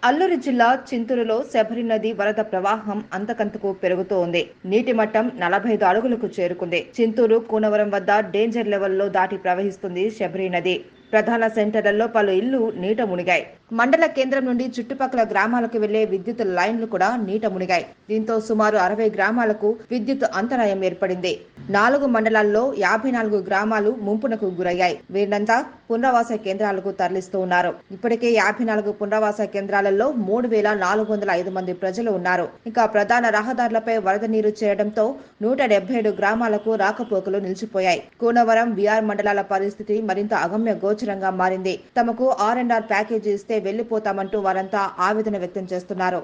అల్లూరి జిల్లా చింతూరులో శబరి నది వరద ప్రవాహం అంతకంతకు పెరుగుతోంది. నీటి మట్టం 45 అడుగులకు చేరుకుంది. చింతూరు కూనవరం వద్ద డేంజర్ లెవెల్లో దాటి ప్రవహిస్తుంది శబరి నది. ప్రధాన సెంటర్లలో పలు ఇళ్లు నీట మునిగాయి. మండల కేంద్రం నుండి చుట్టుపక్కల గ్రామాలకు వెళ్లే విద్యుత్ లైన్లు కూడా నీట మునిగాయి. దీంతో సుమారు 60 గ్రామాలకు విద్యుత్ అంతరాయం ఏర్పడింది. 4 మండలాల్లో 54 గ్రామాలు ముంపునకు గురయ్యాయి. వీరినంతా పునరావాస కేంద్రాలకు తరలిస్తూ ఉన్నారు. ఇప్పటికే 54 పునరావాస కేంద్రాలలో 3,405 మంది ప్రజలు ఉన్నారు. ఇంకా ప్రధాన రహదారులపై వరద నీరు చేరడంతో 177 గ్రామాలకు రాకపోకలు నిలిచిపోయాయి. కూనవరం, బిఆర్ మండలాల పరిస్థితి మరింత అగమ్య గోచరంగా మారింది. తమకు R&R ప్యాకేజీ ఇస్తే వెళ్లిపోతామంటూ వారంతా ఆవేదన వ్యక్తం చేస్తున్నారు.